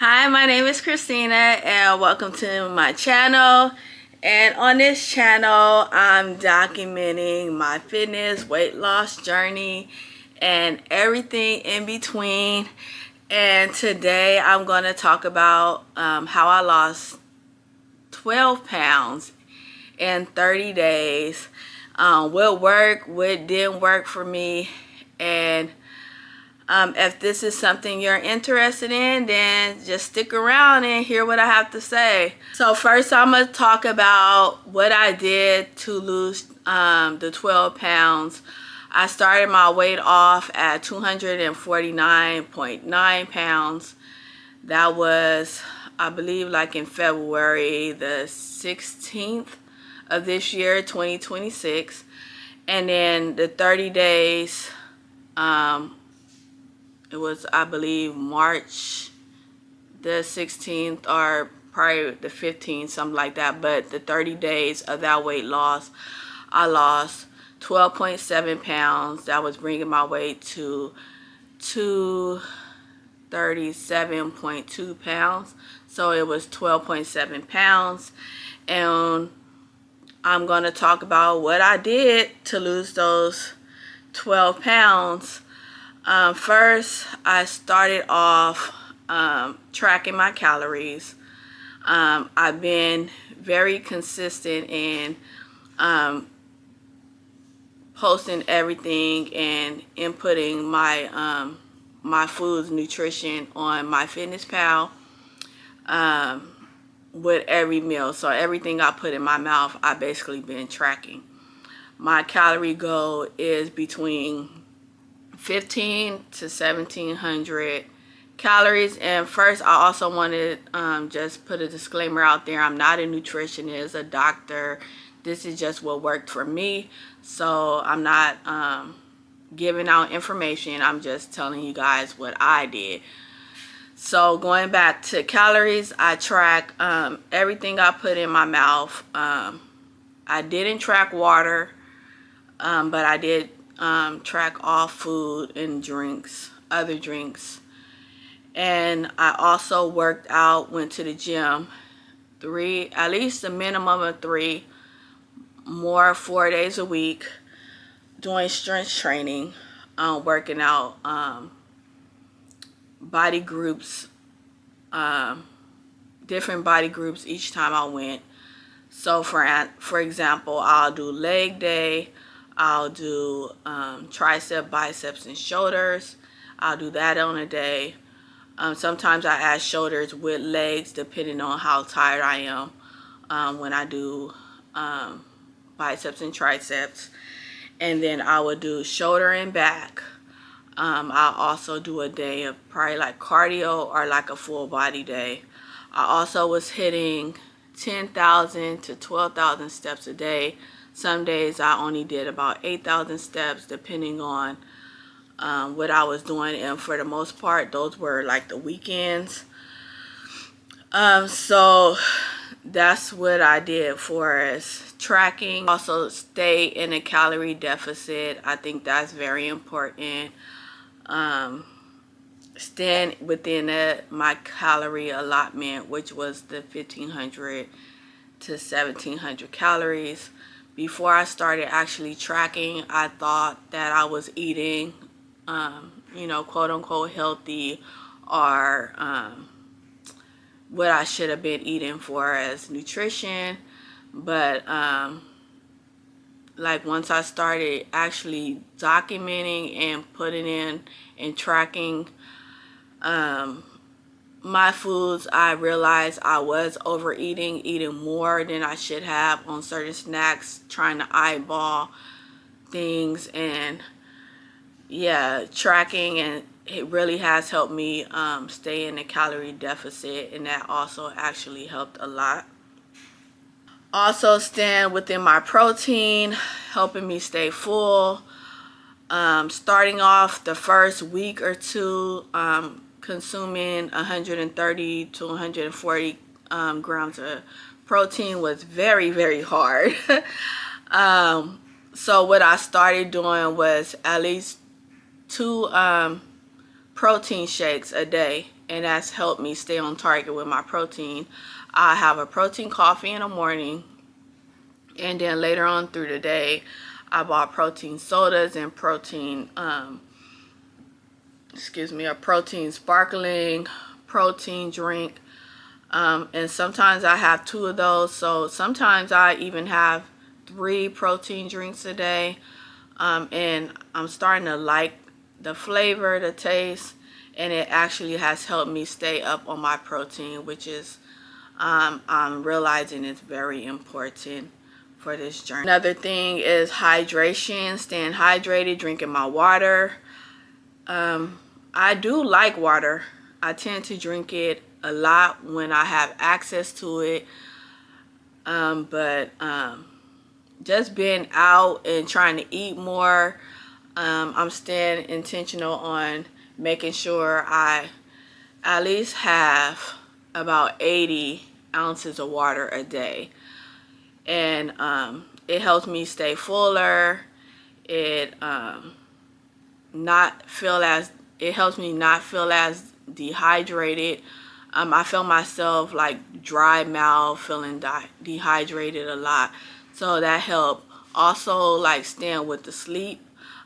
Hi, my name is Christina and welcome to my channel. And on this channel, I'm documenting my fitness, weight loss journey, and everything in between. And today I'm going to talk about how I lost 12 pounds in 30 days. What worked, what didn't work for me, and if this is something you're interested in, then just stick around and hear what I have to say. So first I'm going to talk about what I did to lose the 12 pounds. I started my weight off at 249.9 pounds. That was, I believe, like in February the 16th of this year, 2026. And then the 30 days, it was, I believe, March the 16th or probably the 15th, something like that. But the 30 days of that weight loss, I lost 12.7 pounds. That was bringing my weight to 237.2 pounds. So it was 12.7 pounds. And I'm going to talk about what I did to lose those 12 pounds. First, I started off tracking my calories. I've been very consistent in posting everything and inputting my food's nutrition on MyFitnessPal with every meal. So everything I put in my mouth, I basically been tracking. My calorie goal is between 15 to 1700 calories. And first, I also wanted just put a disclaimer out there. I'm not a nutritionist, a doctor. This is just what worked for me. So I'm not giving out information. I'm just telling you guys what I did. So going back to calories, I track everything I put in my mouth. I didn't track water, but I did track all food and drinks, other drinks. And I also worked out, went to the gym at least a minimum of 3, more 4 days a week, doing strength training, working out body groups, different body groups each time I went. So for example, I'll do leg day, I'll do tricep, biceps, and shoulders. I'll do that on a day. Sometimes I add shoulders with legs depending on how tired I am when I do biceps and triceps. And then I would do shoulder and back. I'll also do a day of probably like cardio or like a full body day. I also was hitting 10,000 to 12,000 steps a day. Some days I only did about 8,000 steps depending on what I was doing, and for the most part those were like the weekends. So that's what I did for as tracking. Also stay in a calorie deficit. I think that's very important. Staying within my calorie allotment, which was the 1500 to 1700 calories. Before I started actually tracking, I thought that I was eating, quote unquote healthy, or what I should have been eating for as nutrition. But like once I started actually documenting and putting in and tracking my foods, I realized I was overeating, eating more than I should have on certain snacks, trying to eyeball things. And yeah, tracking, and it really has helped me stay in a calorie deficit, and that also actually helped a lot. Also staying within my protein, helping me stay full. Starting off the first week or two, consuming 130 to 140 grams of protein was very, very hard. So what I started doing was at least 2 protein shakes a day, and that's helped me stay on target with my protein. I have a protein coffee in the morning, and then later on through the day I bought protein sodas and protein a protein sparkling protein drink, and sometimes I have 2 of those, so sometimes I even have 3 protein drinks a day. And I'm starting to like the flavor, the taste, and it actually has helped me stay up on my protein, which is I'm realizing it's very important for this journey. Another thing is hydration, staying hydrated, drinking my water. I do like water. I tend to drink it a lot when I have access to it, but just being out and trying to eat more, I'm staying intentional on making sure I at least have about 80 ounces of water a day. And it helps me stay fuller. It helps me not feel as dehydrated. I feel myself like dry mouth, feeling dehydrated a lot. So that helped. Also, like staying with the sleep.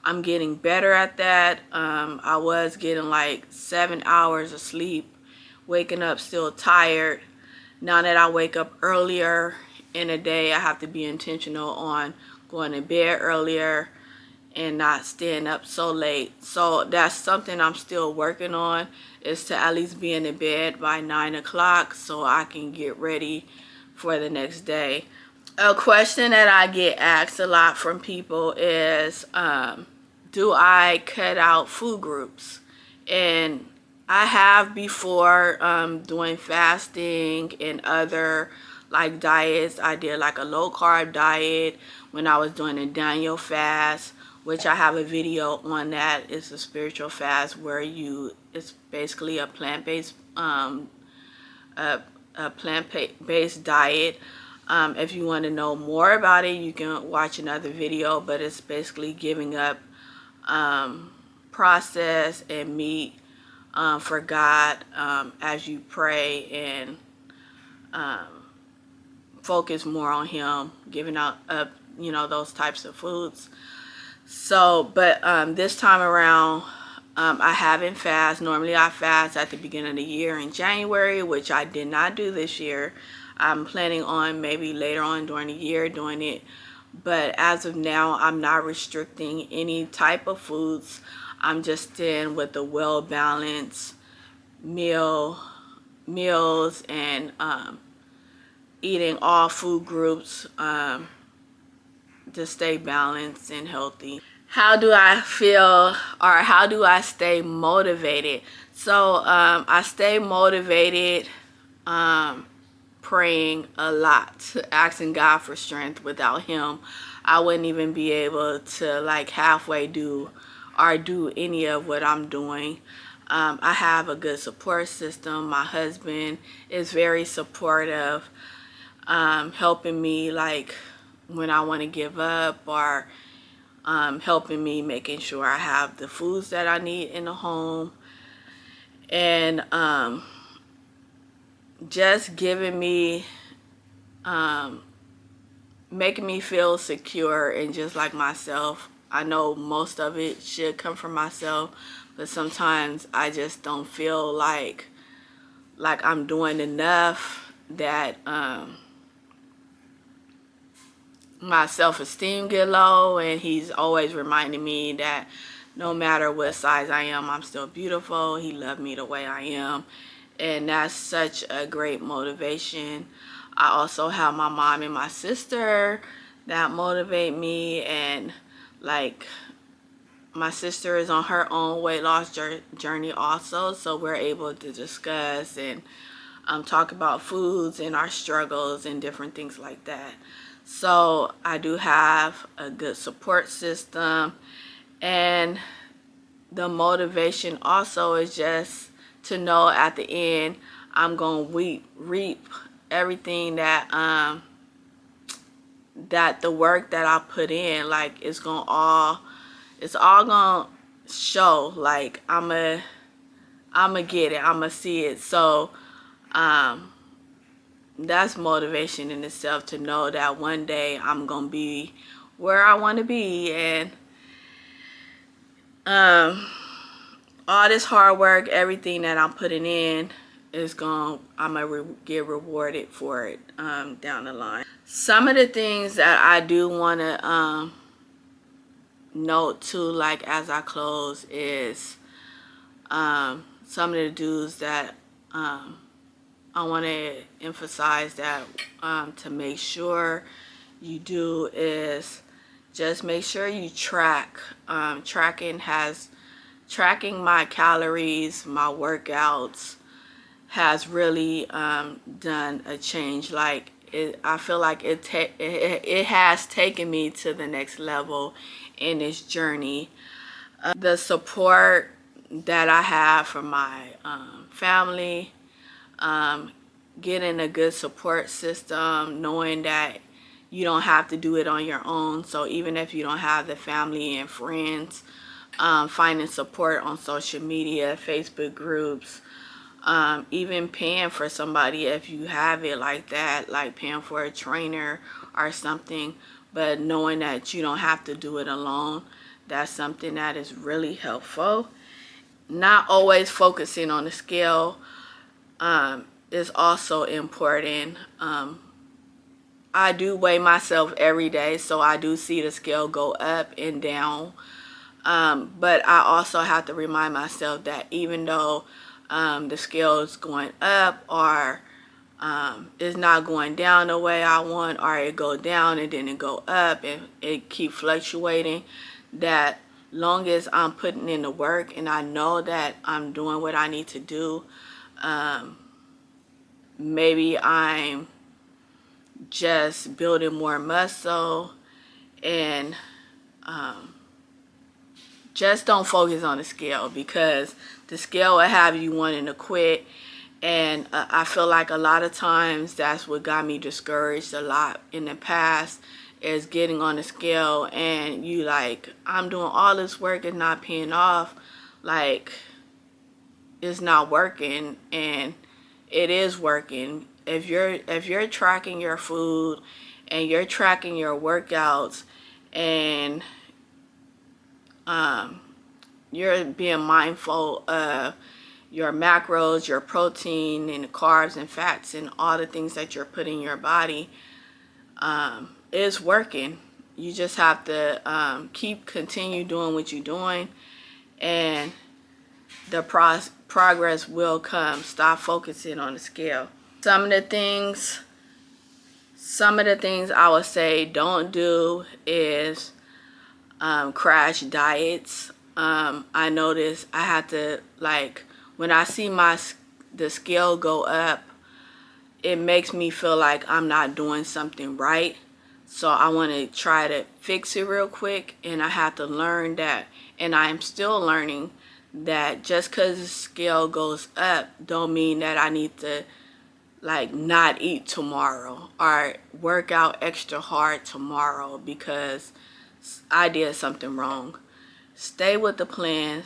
I'm getting better at that. I was getting like 7 hours of sleep, waking up still tired. Now that I wake up earlier in the day, I have to be intentional on going to bed earlier and not staying up so late. So that's something I'm still working on, is to at least be in the bed by 9 o'clock so I can get ready for the next day. A question that I get asked a lot from people is, do I cut out food groups? And I have before, doing fasting and other like diets. I did like a low carb diet when I was doing a Daniel fast, which I have a video on that. It's a spiritual fast where it's basically a plant-based diet. If you want to know more about it, you can watch another video, but it's basically giving up processed and meat for God, as you pray and focus more on Him, giving up those types of foods. So, but this time around, I haven't fast. Normally I fast at the beginning of the year in January, which I did not do this year. I'm planning on maybe later on during the year doing it. But as of now, I'm not restricting any type of foods. I'm just in with the well-balanced meals and eating all food groups to stay balanced and healthy. How do I feel, or how do I stay motivated? So I stay motivated praying a lot, asking God for strength. Without Him, I wouldn't even be able to like halfway do any of what I'm doing. I have a good support system. My husband is very supportive, helping me like when I want to give up, or helping me, making sure I have the foods that I need in the home, and just giving me, making me feel secure and just like myself. I know most of it should come from myself, but sometimes I just don't feel like I'm doing enough, that my self-esteem get low, and He's always reminding me that no matter what size I am, I'm still beautiful. He loved me the way I am, and that's such a great motivation. I also have my mom and my sister that motivate me, and like my sister is on her own weight loss journey also, so we're able to discuss and talk about foods and our struggles and different things like that. So I do have a good support system, and the motivation also is just to know at the end I'm gonna reap everything that that the work that I put in, like it's all gonna show. Like I'm I'm gonna get it. I'm gonna see it. So that's motivation in itself, to know that one day I'm gonna be where I want to be. And all this hard work, everything that I'm putting in, I'm gonna get rewarded for it down the line. Some of the things that I do want to note too, like as I close, is some of the dues that I want to emphasize that to make sure you do is just make sure you track. Tracking my calories, my workouts has really done a change. Like I feel like it has taken me to the next level in this journey. The support that I have from my family, getting a good support system, knowing that you don't have to do it on your own. So even if you don't have the family and friends, finding support on social media, Facebook groups, even paying for somebody if you have it like that, like paying for a trainer or something, but knowing that you don't have to do it alone. That's something that is really helpful. Not always focusing on the scale is also important. I do weigh myself every day, so I do see the scale go up and down. But I also have to remind myself that even though the scale is going up, or it's not going down the way I want, or it go down and then it go up and it keep fluctuating, that long as I'm putting in the work and I know that I'm doing what I need to do, maybe I'm just building more muscle, and just don't focus on the scale, because the scale will have you wanting to quit. And I feel like a lot of times that's what got me discouraged a lot in the past, is getting on the scale and you like, I'm doing all this work and not paying off. Like, it's not working. And it is working. If you're tracking your food and you're tracking your workouts, and you're being mindful of your macros, your protein, and the carbs and fats, and all the things that you're putting in your body, is working. You just have to continue doing what you're doing, and the progress will come. Stop focusing on the scale. Some of the things I would say don't do is crash diets. I notice I have to, like, when I see the scale go up, it makes me feel like I'm not doing something right. So I want to try to fix it real quick, and I have to learn that, and I am still learning that just because the scale goes up don't mean that I need to like not eat tomorrow or work out extra hard tomorrow because I did something wrong. Stay with the plan.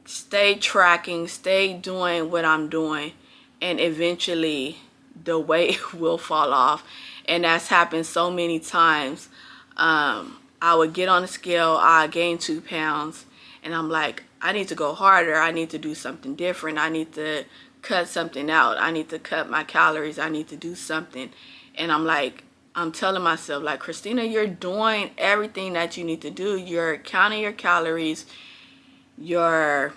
Stay tracking. Stay doing what I'm doing, and eventually the weight will fall off. And that's happened so many times. I would get on the scale, I gain 2 pounds, and I'm like, I need to go harder. I need to do something different. I need to cut something out. I need to cut my calories. I need to do something. And I'm telling myself, like, Christina, you're doing everything that you need to do. You're counting your calories. You're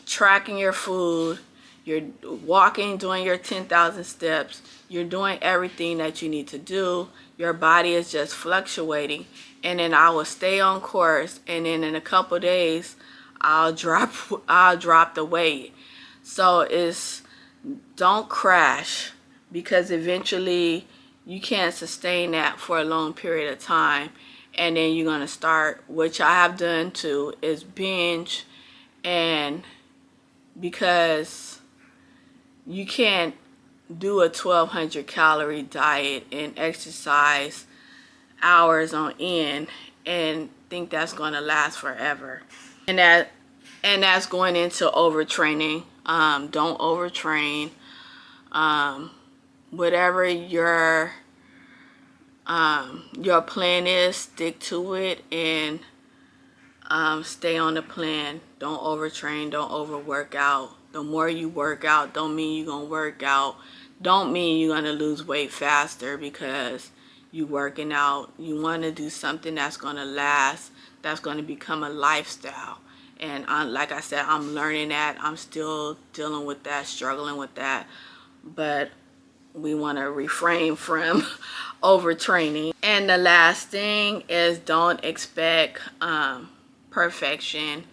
tracking your food. You're walking, doing your 10,000 steps. You're doing everything that you need to do. Your body is just fluctuating. And then I will stay on course. And then in a couple days, I'll drop the weight. So don't crash, because eventually you can't sustain that for a long period of time. And then you're going to start, which I have done too, is binge. And because you can't do a 1,200 calorie diet and exercise hours on end and think that's going to last forever. And that's going into overtraining. Don't overtrain. Whatever your plan is, stick to it, and stay on the plan. Don't overtrain, don't overwork out. The more you work out don't mean you're gonna work out, don't mean you're gonna lose weight faster because you working out. You want to do something that's gonna last, that's gonna become a lifestyle. And like I said, I'm learning that. I'm still dealing with that, struggling with that, but we want to refrain from overtraining. And the last thing is, don't expect perfection.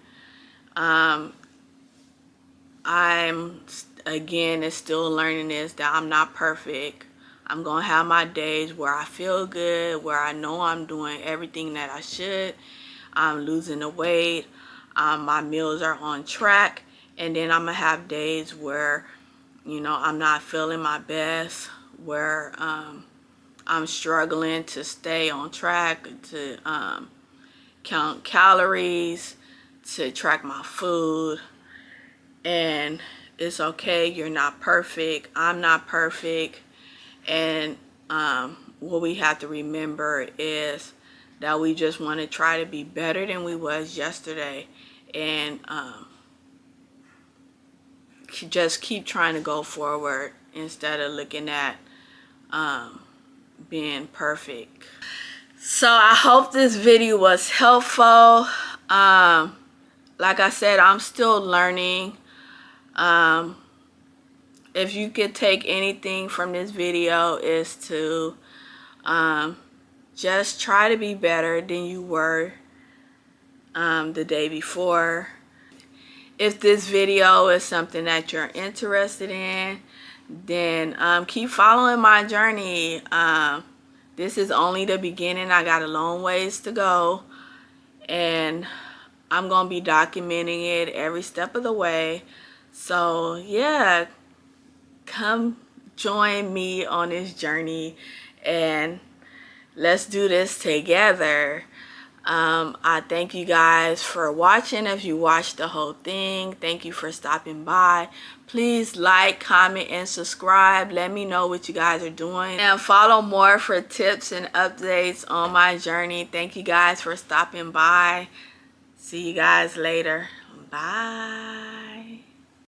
I'm again is still learning this, that I'm not perfect. I'm gonna have my days where I feel good, where I know I'm doing everything that I should. I'm losing the weight. My meals are on track. And then I'm gonna have days where, you know, I'm not feeling my best, where I'm struggling to stay on track, to count calories, to track my food. And it's okay. You're not perfect. I'm not perfect. And what we have to remember is that we just want to try to be better than we was yesterday, and just keep trying to go forward instead of looking at being perfect. So I hope this video was helpful. Like I said, I'm still learning. If you could take anything from this video, is to just try to be better than you were the day before. If this video is something that you're interested in, then keep following my journey. This is only the beginning. I got a long ways to go, and I'm gonna be documenting it every step of the way. So yeah, come join me on this journey and let's do this together. I thank you guys for watching. If you watched the whole thing, thank you for stopping by. Please like, comment, and subscribe. Let me know what you guys are doing, and follow more for tips and updates on my journey. Thank you guys for stopping by. See you guys later. Bye.